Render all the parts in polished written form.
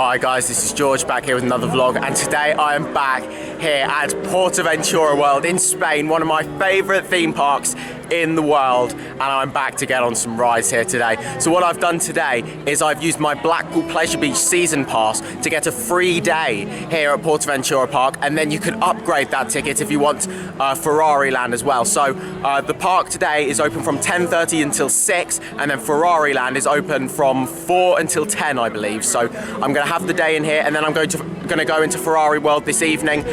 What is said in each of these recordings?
Hi guys, this is George back here with another vlog, and today I am back here at PortAventura World in Spain, one of my favourite theme parks in the world, and I'm back to get on some rides here today. So what I've done today is I've used my Blackpool Pleasure Beach season pass to get a free day here at PortAventura Park, and then you can upgrade that ticket if you want Ferrari Land as well. So the park today is open from 10:30 until 6, and then Ferrari Land is open from 4 until 10, I believe. So I'm going to have the day in here, and then I'm going to go into Ferrari World this evening.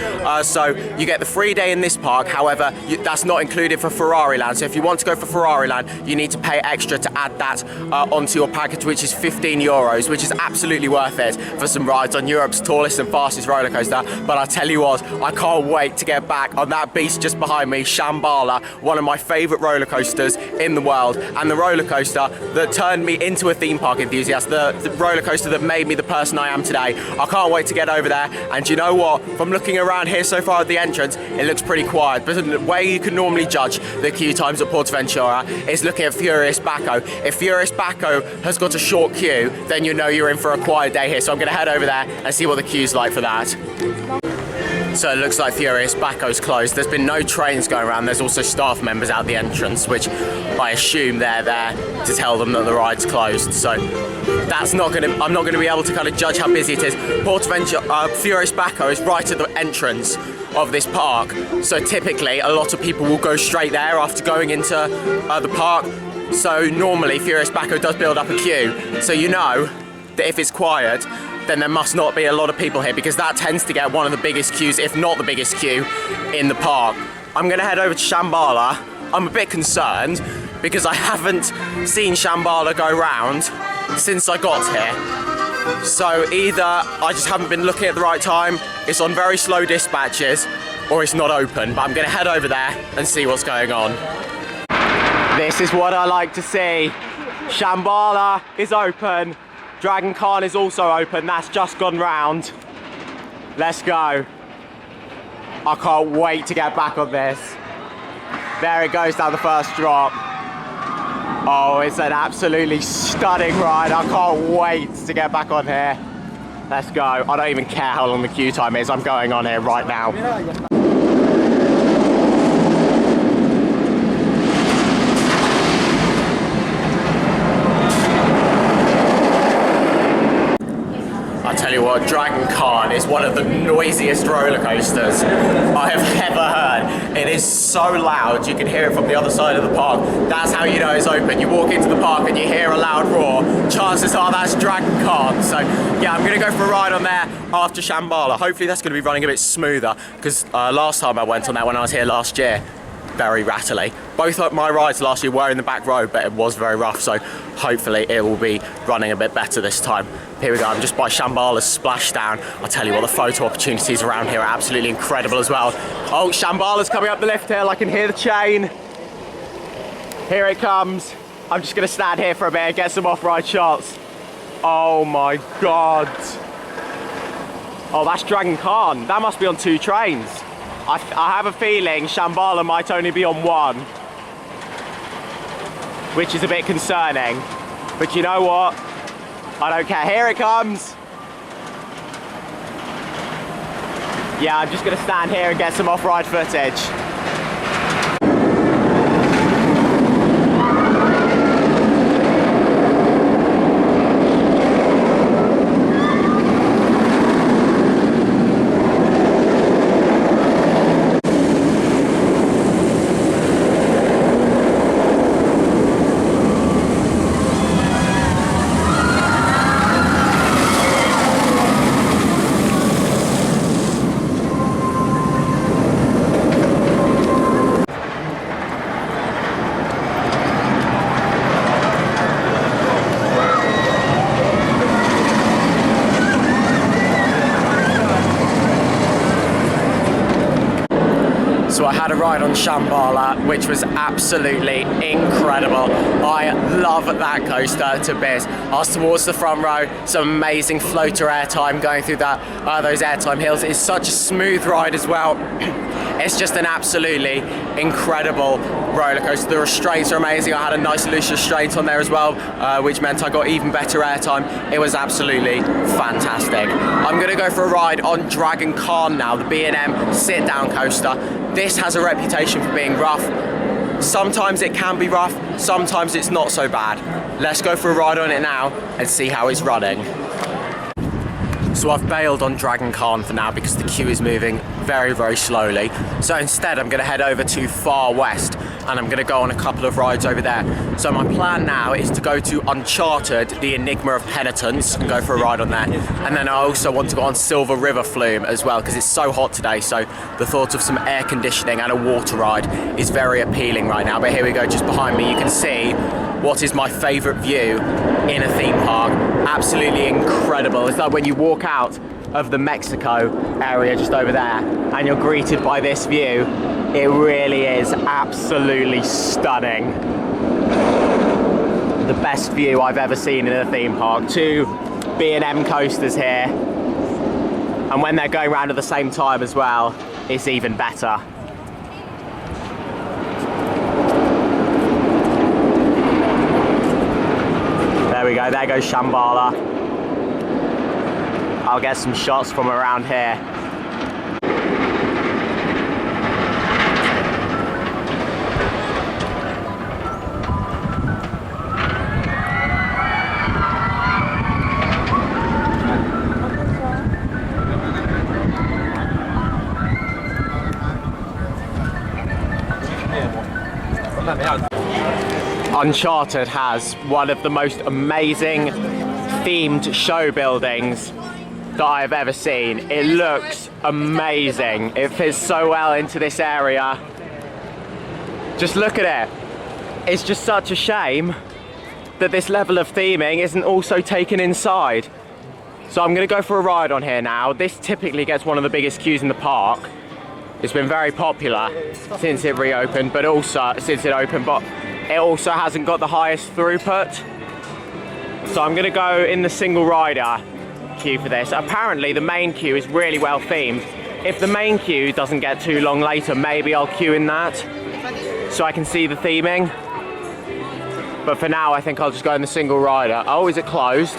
So you get the free day in this park. However, that's not included for Ferrari Land. So if you want to go for Ferrari Land, you need to pay extra to add that onto your package, which is €15, which is absolutely worth it for some rides on Europe's tallest and fastest roller coaster. But I tell you what, I can't wait to get back on that beast just behind me, Shambhala, one of my favourite roller coasters in the world, and the roller coaster that turned me into a theme park enthusiast, the roller coaster that made me the person I am today. I can't wait to get over there. And you know what? From looking around here so far at the entrance, it looks pretty quiet. But the way you can normally judge the queue times at PortAventura is looking at Furious Baco. If Furious Baco has got a short queue, then you know you're in for a quiet day here. So I'm going to head over there and see what the queue's like for that. So it looks like Furious Baco's closed. There's been no trains going around. There's also staff members out the entrance, which I assume they're there to tell them that the ride's closed. So that's not going to. I'm not going to be able to kind of judge how busy it is. PortAventura, Furious Baco is right at the entrance of this park. So typically, a lot of people will go straight there after going into the park. So normally, Furious Baco does build up a queue. So you know that if it's quiet, then there must not be a lot of people here, because that tends to get one of the biggest queues, if not the biggest queue, in the park. I'm going to head over to Shambhala. I'm a bit concerned because I haven't seen Shambhala go round since I got here. So either I just haven't been looking at the right time, it's on very slow dispatches, or it's not open. But I'm going to head over there and see what's going on. This is what I like to see. Shambhala is open. Dragon Khan is also open. That's just gone round. Let's go. I can't wait to get back on this. There it goes down the first drop. Oh, it's an absolutely stunning ride. I can't wait to get back on here. Let's go. I don't even care how long the queue time is. I'm going on here right now. I tell you what, Dragon Khan is one of the noisiest roller coasters I have ever heard. It is so loud, you can hear it from the other side of the park. That's how you know it's open. You walk into the park and you hear a loud roar. Chances are that's Dragon Khan. So yeah, I'm going to go for a ride on there after Shambhala. Hopefully that's going to be running a bit smoother, because last time I went on that when I was here last year, very rattly. Both of my rides last year were in the back row, but it was very rough, so hopefully it will be running a bit better this time. Here we go, I'm just by Shambhala's splashdown. I'll tell you what, the photo opportunities around here are absolutely incredible as well. Oh, Shambhala's coming up the lift hill, I can hear the chain. Here it comes. I'm just gonna stand here for a bit and get some off-ride shots. Oh my God. Oh, that's Dragon Khan. That must be on 2 trains. I have a feeling Shambhala might only be on 1, which is a bit concerning. But you know what? I don't care. Here it comes. Yeah, I'm just going to stand here and get some off-ride footage. So I had a ride on Shambhala, which was absolutely incredible. I love that coaster to bits. I was towards the front row, some amazing floater airtime going through those airtime hills. It's such a smooth ride as well. It's just an absolutely incredible roller coaster. The restraints are amazing. I had a nice loose restraint on there as well, which meant I got even better airtime. It was absolutely fantastic. I'm gonna go for a ride on Dragon Khan now, the B&M sit-down coaster. This has a reputation for being rough. Sometimes it can be rough, sometimes it's not so bad. Let's go for a ride on it now and see how it's running. So I've bailed on Dragon Khan for now because the queue is moving very, very slowly. So instead I'm going to head over to Far West and I'm going to go on a couple of rides over there. So my plan now is to go to Uncharted, the Enigma of Penitence, and go for a ride on there. And then I also want to go on Silver River Flume as well because it's so hot today. So the thought of some air conditioning and a water ride is very appealing right now. But here we go, just behind me you can see what is my favourite view in a theme park. Absolutely incredible. It's like when you walk out of the Mexico area just over there and you're greeted by this view. It really is absolutely stunning. The best view I've ever seen in a theme park. Two B&M coasters here, and when they're going around at the same time as well, it's even better. There we go, there goes Shambhala. I'll get some shots from around here. Uncharted has one of the most amazing themed show buildings that I have ever seen. It looks amazing. It fits so well into this area. Just look at it. It's just such a shame that this level of theming isn't also taken inside. So I'm gonna go for a ride on here now. This typically gets one of the biggest queues in the park. It's been very popular since it reopened, but also since it opened, but it also hasn't got the highest throughput. So I'm gonna go in the single rider queue for this. Apparently the main queue is really well themed. If the main queue doesn't get too long later, maybe I'll queue in that so I can see the theming. But for now, I think I'll just go in the single rider. Oh, is it closed?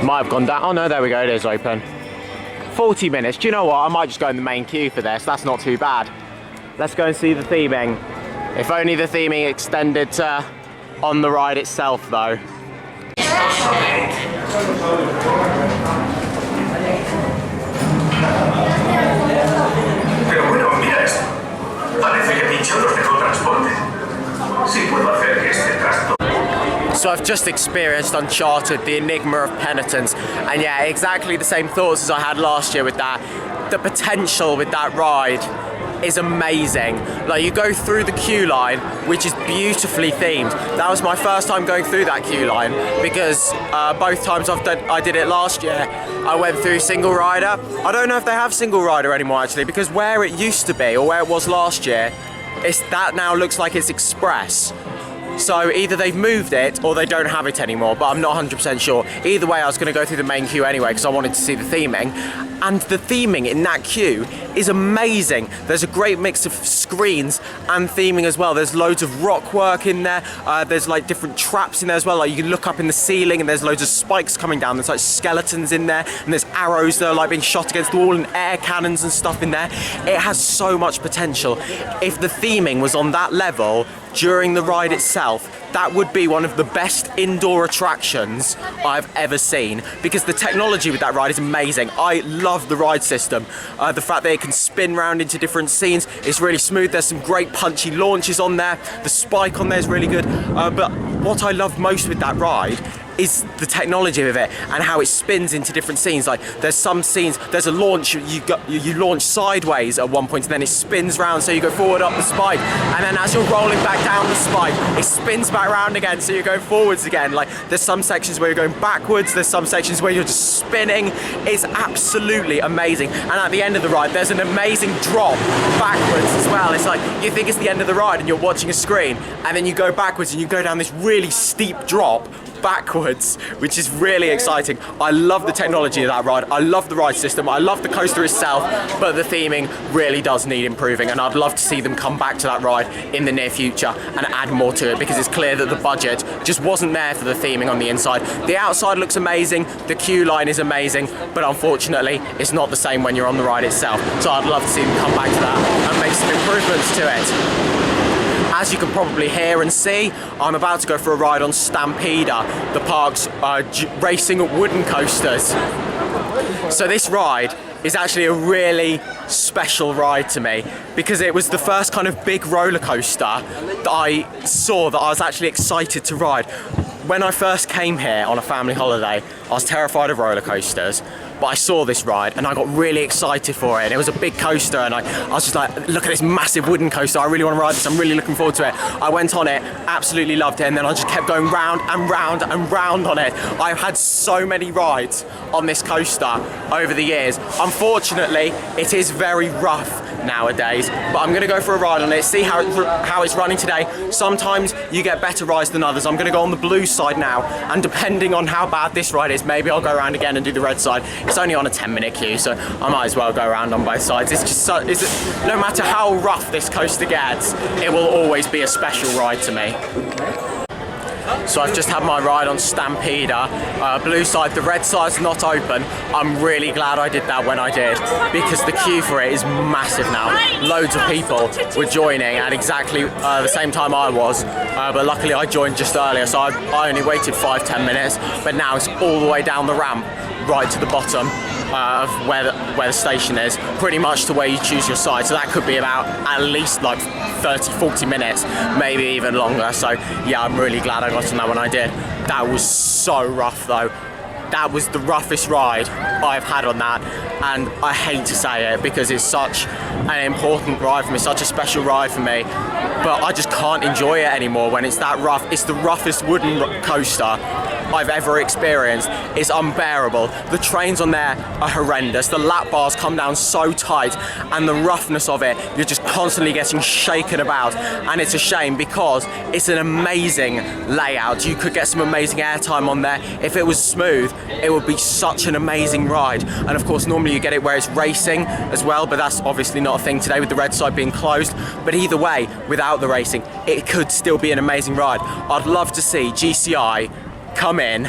Might have gone down. Oh no, there we go, it is open. 40 minutes. Do you know what? I might just go in the main queue for this. That's not too bad. Let's go and see the theming. If only the theming extended to on the ride itself though. Pero bueno, mira esto. Parece que pinchó los dejó transporte. Si puedo hacer que este trasto. So I've just experienced Uncharted, the Enigma of Penitence, and yeah, exactly the same thoughts as I had last year with that. The potential with that ride is amazing. Like, you go through the queue line, which is beautifully themed. That was my first time going through that queue line because both times I did it last year, I went through single rider. I don't know if they have single rider anymore actually, because where it used to be or where it was last year, that now looks like it's express. So either they've moved it or they don't have it anymore, but I'm not 100% sure. Either way, I was going to go through the main queue anyway because I wanted to see the theming. And the theming in that queue is amazing. There's a great mix of screens and theming as well. There's loads of rock work in there. There's like different traps in there as well. Like you can look up in the ceiling and there's loads of spikes coming down. There's like skeletons in there and there's arrows that are like being shot against the wall and air cannons and stuff in there. It has so much potential. If the theming was on that level during the ride itself, that would be one of the best indoor attractions I've ever seen, because the technology with that ride is amazing. I love the ride system. The fact that it can spin round into different scenes, it's really smooth. There's some great punchy launches on there. The spike on there is really good. But what I love most with that ride is the technology of it and how it spins into different scenes. Like there's some scenes, there's a launch, you launch sideways at one point and then it spins round, so you go forward up the spike, and then as you're rolling back down the spike, it spins back round again, so you're going forwards again. Like there's some sections where you're going backwards, there's some sections where you're just spinning. It's absolutely amazing. And at the end of the ride, there's an amazing drop backwards as well. It's like you think it's the end of the ride and you're watching a screen, and then you go backwards and you go down this really steep drop backwards, which is really exciting. I love the technology of that ride. I love the ride system. I love the coaster itself, but the theming really does need improving, and I'd love to see them come back to that ride in the near future and add more to it, because it's clear that the budget just wasn't there for the theming on the inside. The outside looks amazing, the queue line is amazing, but unfortunately it's not the same when you're on the ride itself. So I'd love to see them come back to that and make some improvements to it. As you can probably hear and see, I'm about to go for a ride on Stampeder, the park's racing wooden coasters. So this ride is actually a really special ride to me, because it was the first kind of big roller coaster that I saw that I was actually excited to ride. When I first came here on a family holiday, I was terrified of roller coasters, but I saw this ride and I got really excited for it. And it was a big coaster, and I was just like, look at this massive wooden coaster, I really want to ride this, I'm really looking forward to it. I went on it, absolutely loved it, and then I just kept going round and round and round on it. I've had so many rides on this coaster over the years. Unfortunately, it is very rough nowadays, but I'm going to go for a ride on it, see how it's running today. Sometimes you get better rides than others. I'm going to go on the blue side now, and depending on how bad this ride is, maybe I'll go around again and do the red side. It's only on a 10-minute queue, so I might as well go around on both sides. It's just no matter how rough this coaster gets, it will always be a special ride to me. So I've just had my ride on Stampeder, blue side. The red side's not open. I'm really glad I did that when I did, because the queue for it is massive now. Loads of people were joining at exactly the same time I was, but luckily I joined just earlier, so I only waited 5-10 minutes, but now it's all the way down the ramp, right to the bottom of where the station is, pretty much to where you choose your side. So that could be about at least like 30-40 minutes, maybe even longer. So yeah, I'm really glad I got on that when I did. That was so rough though. That was the roughest ride I've had on that, and I hate to say it because it's such an important ride for me, such a special ride for me, but I just can't enjoy it anymore when it's that rough. It's the roughest wooden coaster I've ever experienced. It's unbearable. The trains on there are horrendous. The lap bars come down so tight, and the roughness of it, you're just constantly getting shaken about, and it's a shame because it's an amazing layout. You could get some amazing airtime on there. If it was smooth, it would be such an amazing ride. And of course, normally you get it where it's racing as well, but that's obviously not a thing today with the red side being closed. But either way, without the racing, it could still be an amazing ride. I'd love to see GCI come in,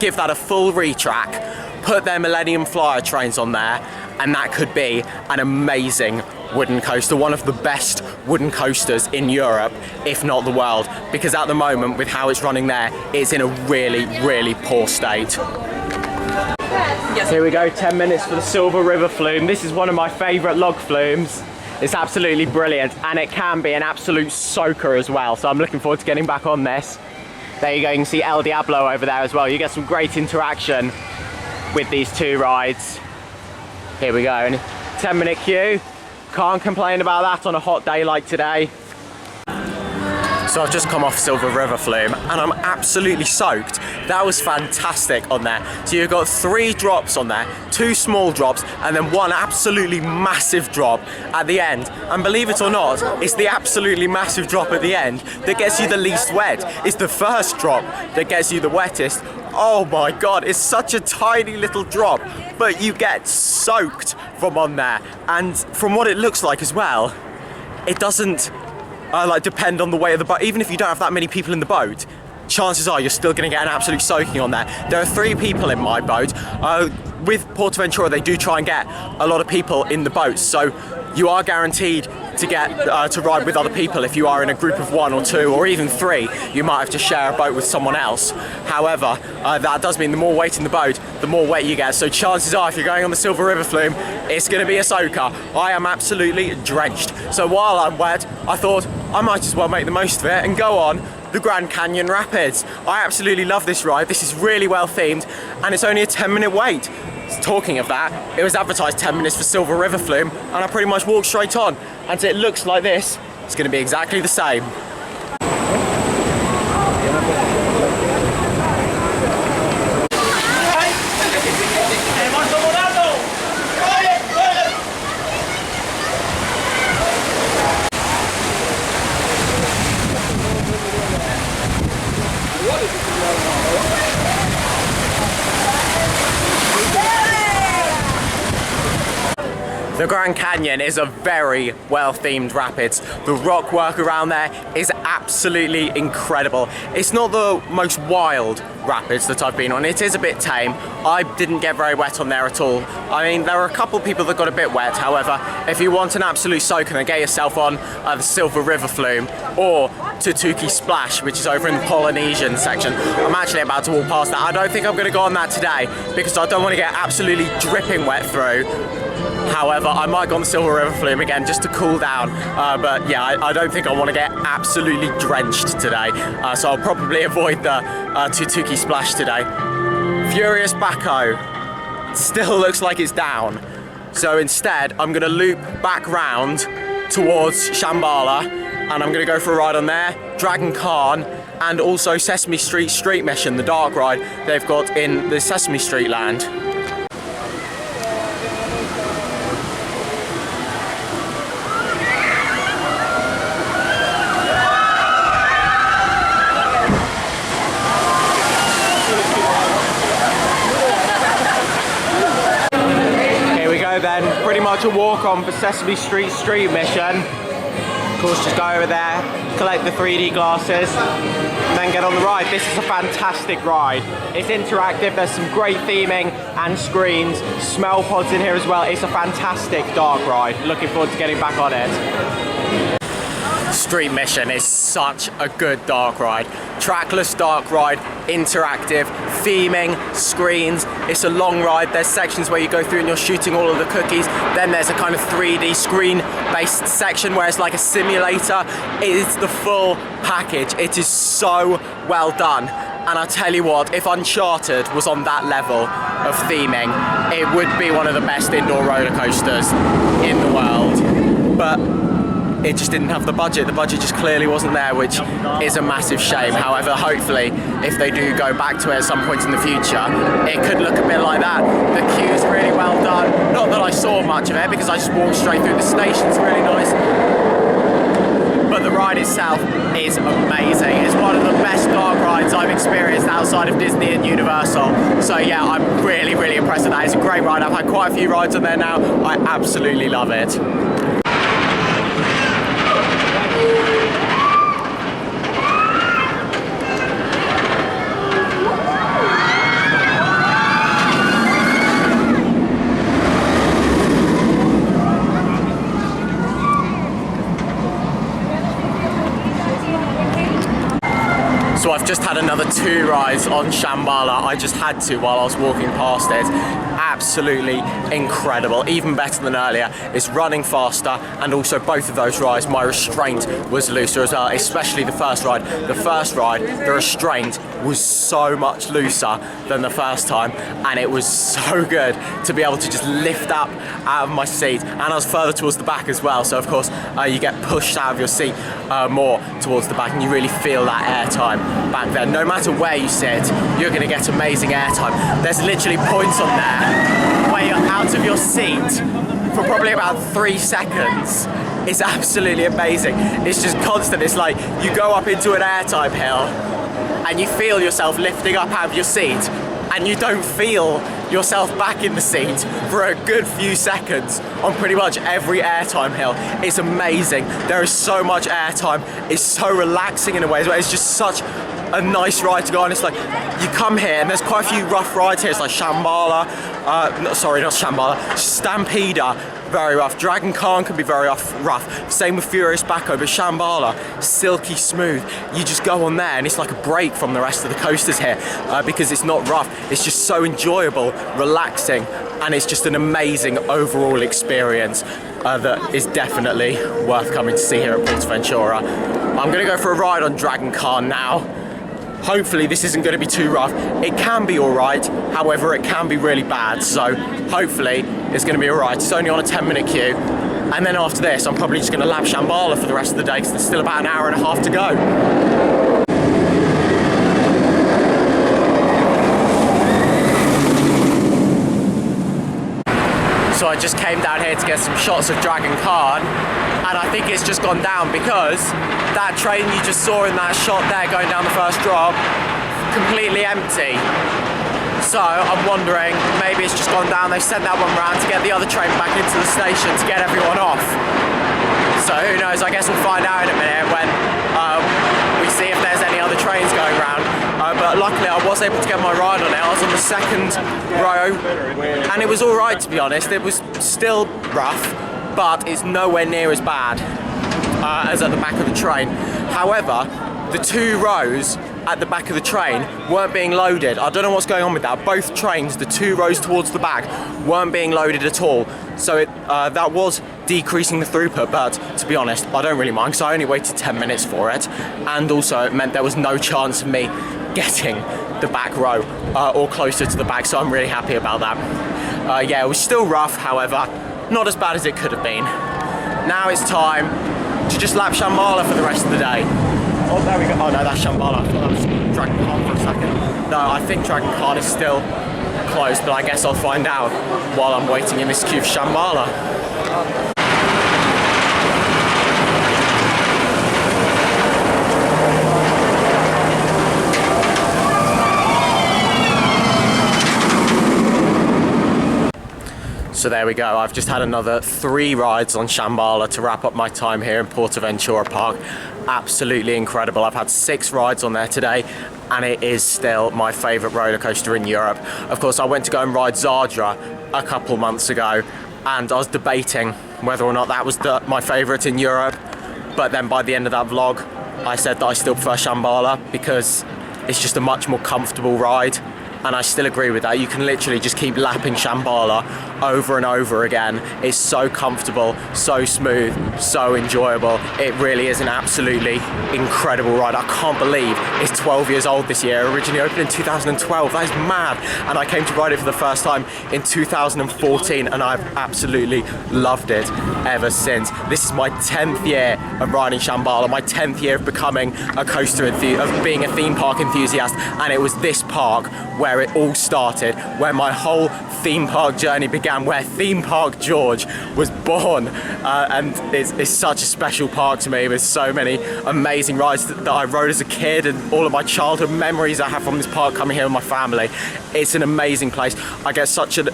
give that a full retrack, put their Millennium Flyer trains on there, and that could be an amazing wooden coaster, one of the best wooden coasters in Europe, if not the world, because at the moment, with how it's running there, it's in a really, really poor state. Here we go, 10 minutes for the Silver River flume. This is one of my favourite log flumes. It's absolutely brilliant, and it can be an absolute soaker as well, so I'm looking forward to getting back on this. There you go, you can see El Diablo over there as well. You get some great interaction with these two rides. Here we go, 10-minute queue. Can't complain about that on a hot day like today. So I've just come off Silver River flume and I'm absolutely soaked. That was fantastic on there. So you've got 3 drops on there, 2 small drops, and then 1 absolutely massive drop at the end. And believe it or not, it's the absolutely massive drop at the end that gets you the least wet. It's the first drop that gets you the wettest. Oh my God, it's such a tiny little drop, but you get soaked from on there. And from what it looks like as well, it doesn't depend on the weight of the boat. Even if you don't have that many people in the boat, chances are you're still going to get an absolute soaking on there. There are 3 people in my boat. With PortAventura, they do try and get a lot of people in the boat, so you are guaranteed to get to ride with other people. If you are in a group of 1 or 2 or even 3, you might have to share a boat with someone else. However, that does mean the more weight in the boat, the more wet you get. So chances are, if you're going on the Silver River flume, it's going to be a soaker. I am absolutely drenched. So while I'm wet, I thought I might as well make the most of it and go on the Grand Canyon Rapids. I absolutely love this ride. This is really well themed, and it's only a 10-minute wait. Talking of that, it was advertised 10 minutes for Silver River Flume, and I pretty much walked straight on. And it looks like this. It's going to be exactly the same. The Grand Canyon is a very well-themed rapids. The rock work around there is absolutely incredible. It's not the most wild rapids that I've been on. It is a bit tame. I didn't get very wet on there at all. I mean, there are a couple people that got a bit wet. However, if you want an absolute soaker, then get yourself on the Silver River Flume or Tutuki Splash, which is over in the Polynesian section. I'm actually about to walk past that. I don't think I'm going to go on that today because I don't want to get absolutely dripping wet through. However, I might go on the Silver River Flume again just to cool down, but yeah, I don't think I want to get absolutely drenched today, so I'll probably avoid the Tutuki Splash today. Furious Backhoe still looks like it's down, so instead I'm going to loop back round towards Shambhala, and I'm going to go for a ride on there, Dragon Khan, and also Sesame Street Mission, the dark ride they've got in the Sesame Street land. Then pretty much a walk on for Sesame Street Mission. Of course, just go over there, collect the 3D glasses, and then get on the ride. This is a fantastic ride. It's interactive, there's some great theming and screens, smell pods in here as well. It's a fantastic dark ride. Looking forward to getting back on it. Street Mission is such a good dark ride. Trackless dark ride, interactive, theming, screens. It's a long ride. There's sections where you go through and you're shooting all of the cookies. Then there's a kind of 3D screen-based section where it's like a simulator. It is the full package. It is so well done. And I tell you what, if Uncharted was on that level of theming, it would be one of the best indoor roller coasters in the world. But it just didn't have the budget. The budget just clearly wasn't there, which is a massive shame. However, hopefully, if they do go back to it at some point in the future, it could look a bit like that. The queue's really well done. Not that I saw much of it, because I just walked straight through the station. It's really nice. But the ride itself is amazing. It's one of the best dark rides I've experienced outside of Disney and Universal. So yeah, I'm really, really impressed with that. It's a great ride. I've had quite a few rides on there now. I absolutely love it. So I've just had another 2 rides on Shambhala. I just had to while I was walking past it. Absolutely incredible, even better than earlier. It's running faster, and also both of those rides, my restraint was looser as well, especially the first ride. The first ride, the restraint was so much looser than the first time, and it was so good to be able to just lift up out of my seat. And I was further towards the back as well, so of course you get pushed out of your seat more towards the back, and you really feel that air time back there. No matter where you sit, you're going to get amazing air time. There's literally points on there where you're out of your seat for probably about 3 seconds. It's absolutely amazing. It's just constant. It's like you go up into an airtime hill and you feel yourself lifting up out of your seat, and you don't feel yourself back in the seat for a good few seconds on pretty much every airtime hill. It's amazing. There is so much airtime. It's so relaxing in a way as well. It's just such a nice ride to go on. It's like you come here and there's quite a few rough rides here. It's like Shambhala, not Shambhala, Stampeder, very rough. Dragon Khan can be very rough. Same with Furious Backhoe, but Shambhala, silky smooth. You just go on there and it's like a break from the rest of the coasters here because it's not rough. It's just so enjoyable, relaxing, and it's just an amazing overall experience that is definitely worth coming to see here at PortAventura. I'm gonna go for a ride on Dragon Car now. Hopefully this isn't gonna be too rough. It can be all right, however, it can be really bad. So hopefully it's gonna be all right. It's only on a 10-minute queue. And then after this, I'm probably just gonna lap Shambhala for the rest of the day because there's still about an hour and a half to go. So I just came down here to get some shots of Dragon Khan, and I think it's just gone down because that train you just saw in that shot there going down the first drop, completely empty. So I'm wondering, maybe it's just gone down, they sent that one round to get the other train back into the station to get everyone off. So who knows, I guess we'll find out in a minute when we see if there's any other trains going round. But luckily I was able to get my ride on it. I was on the second row and it was alright, to be honest. It was still rough, but it's nowhere near as bad as at the back of the train. However, the 2 rows at the back of the train weren't being loaded. I don't know what's going on with that. Both trains, the 2 rows towards the back, weren't being loaded at all. So that was decreasing the throughput, but to be honest, I don't really mind because I only waited 10 minutes for it. And also it meant there was no chance of me getting the back row or closer to the back, so I'm really happy about that. Yeah, it was still rough, however, not as bad as it could have been. Now it's time to just lap Shambhala for the rest of the day. Oh, there we go. Oh no, that's Shambhala. I thought that was Dragon Khan for a second. No, I think Dragon Khan is still closed, but I guess I'll find out while I'm waiting in this queue for Shambhala. So there we go, I've just had another 3 rides on Shambhala to wrap up my time here in PortAventura Park. Absolutely incredible. I've had 6 rides on there today and it is still my favourite roller coaster in Europe. Of course, I went to go and ride Zadra a couple months ago and I was debating whether or not that was my favourite in Europe, but then by the end of that vlog I said that I still prefer Shambhala because it's just a much more comfortable ride. And I still agree with that. You can literally just keep lapping Shambhala over and over again. It's so comfortable, so smooth, so enjoyable. It really is an absolutely incredible ride. I can't believe it's 12 years old this year. Originally opened in 2012. That is mad. And I came to ride it for the first time in 2014 and I've absolutely loved it ever since. This is my 10th year of riding Shambhala, my 10th year of becoming a coaster enthusiast, of being a theme park enthusiast, and it was this park where it all started, where my whole theme park journey began, where Theme Park George was born, and it's such a special park to me with so many amazing rides that I rode as a kid and all of my childhood memories I have from this park coming here with my family. It's an amazing place. I get such an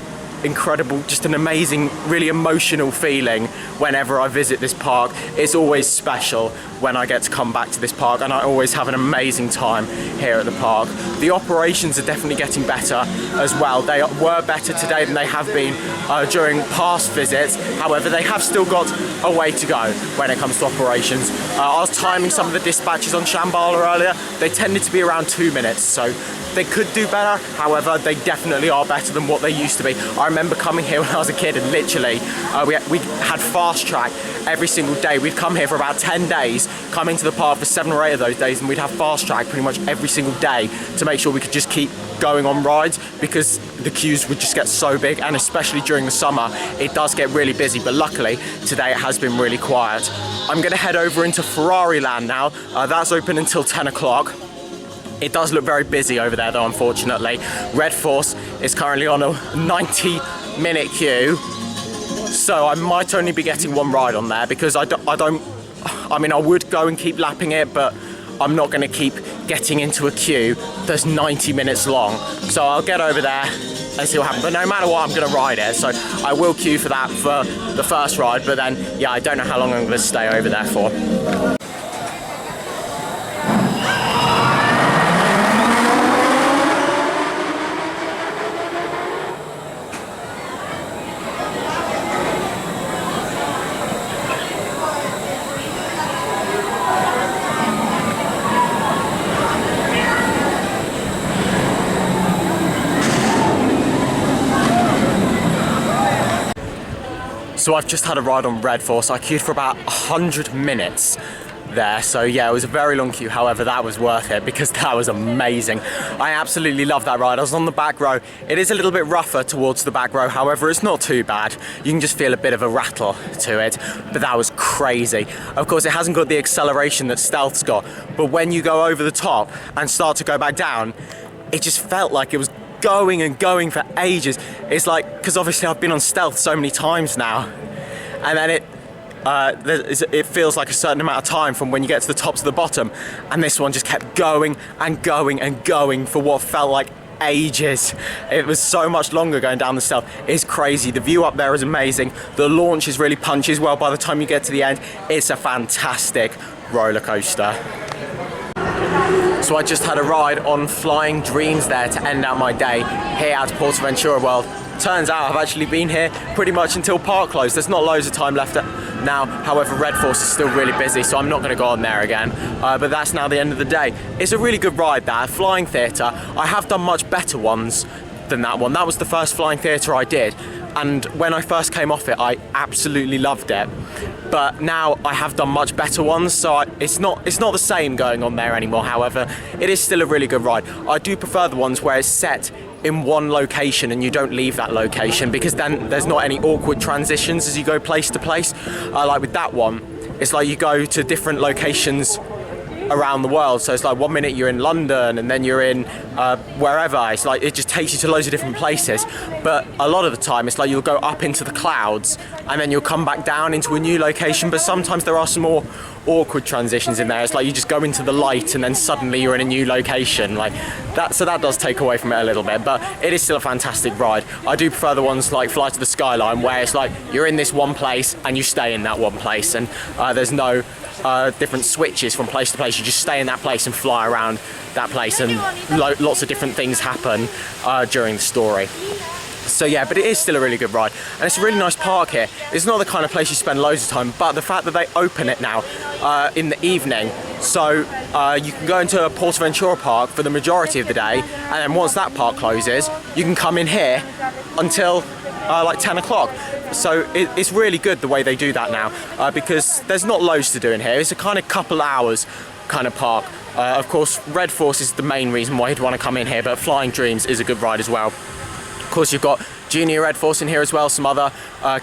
incredible, just an amazing, really emotional feeling whenever I visit this park. It's always special when I get to come back to this park and I always have an amazing time here at the park. The operations are definitely getting better as well. They were better today than they have been during past visits. However, they have still got a way to go when it comes to operations. I was timing some of the dispatches on Shambhala earlier. They tended to be around 2 minutes, so they could do better. However, they definitely are better than what they used to be. I remember coming here when I was a kid and literally we had fast track every single day. We'd come here for about 10 days, come into the park for 7 or 8 of those days, and we'd have fast track pretty much every single day to make sure we could just keep going on rides because the queues would just get so big, and especially during the summer it does get really busy, but luckily today it has been really quiet. I'm gonna head over into Ferrari Land now. That's open until 10 o'clock. It does look very busy over there though, unfortunately. Red Force is currently on a 90-minute queue, so I might only be getting 1 ride on there because I mean, I would go and keep lapping it, but I'm not going to keep getting into a queue that's 90 minutes long. So I'll get over there and see what happens. But no matter what, I'm going to ride it. So I will queue for that for the first ride, but then, yeah, I don't know how long I'm going to stay over there for. So I've just had a ride on Red Force. I queued for about 100 minutes there. So yeah, it was a very long queue. However, that was worth it because that was amazing. I absolutely love that ride. I was on the back row. It is a little bit rougher towards the back row. However, it's not too bad. You can just feel a bit of a rattle to it, but that was crazy. Of course, it hasn't got the acceleration that Stealth's got, but when you go over the top and start to go back down, it just felt like it was going and going for ages. It's like, because obviously I've been on Stealth so many times now, and then it feels like a certain amount of time from when you get to the top to the bottom, and this one just kept going and going and going for what felt like ages. It was so much longer going down the Stealth. It's crazy. The view up there is amazing. The launch is really punchy as well. By the time you get to the end, it's a fantastic roller coaster. So I just had a ride on Flying Dreams there to end out my day here at PortAventura World. Turns out I've actually been here pretty much until park close. There's not loads of time left now. However, Red Force is still really busy, so I'm not going to go on there again. But that's now the end of the day. It's a really good ride, that Flying Theatre. I have done much better ones than that one. That was the first Flying Theatre I did, and when I first came off it, I absolutely loved it. But now I have done much better ones, so it's not the same going on there anymore. However, it is still a really good ride. I do prefer the ones where it's set in one location and you don't leave that location, because then there's not any awkward transitions as you go place to place. Like with that one, it's like you go to different locations around the world. So it's like 1 minute you're in London and then you're in wherever. It's like it just takes you to loads of different places. But a lot of the time it's like you'll go up into the clouds and then you'll come back down into a new location. But sometimes there are some more awkward transitions in there. It's like you just go into the light and then suddenly you're in a new location like that. So that does take away from it a little bit, but it is still a fantastic ride. I do prefer the ones like Fly to the Skyline, where it's like you're in this one place and you stay in that one place, and there's no different switches from place to place. You just stay in that place and fly around that place, and lots of different things happen during the story. So yeah, but it is still a really good ride, and it's a really nice park here. It's not the kind of place you spend loads of time, but the fact that they open it now in the evening, so you can go into a PortAventura park for the majority of the day, and then once that park closes, you can come in here until like 10 o'clock. So it's really good the way they do that now, because there's not loads to do in here. It's a kind of couple hours kind of park. Of course, Red Force is the main reason why you'd want to come in here, but Flying Dreams is a good ride as well. Of course, you've got Junior Red Force in here as well, some other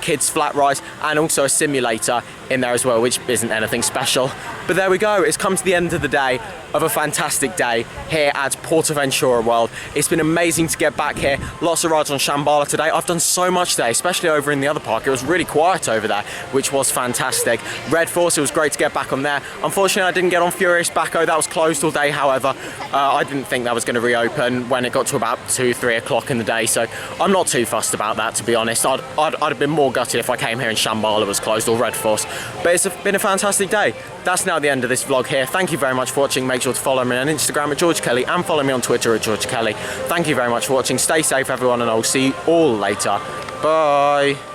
kids flat rides, and also a simulator in there as well, which isn't anything special. But there we go, it's come to the end of the day of a fantastic day here at PortAventura World. It's been amazing to get back here. Lots of rides on Shambhala today. I've done so much today, especially over in the other park. It was really quiet over there, which was fantastic. Red Force, it was great to get back on there. Unfortunately, I didn't get on Furious Bacco. That was closed all day. However, I didn't think that was going to reopen when it got to about 2-3 o'clock in the day, so I'm not too fussed about that, to be honest. I'd have been more gutted if I came here and Shambhala was closed, or Red Force. But it's been a fantastic day. That's now the end of this vlog here. Thank you very much for watching. Make sure to follow me on Instagram at George Kelly, and follow me on Twitter at George Kelly. Thank you very much for watching. Stay safe, everyone, and I'll see you all later. Bye.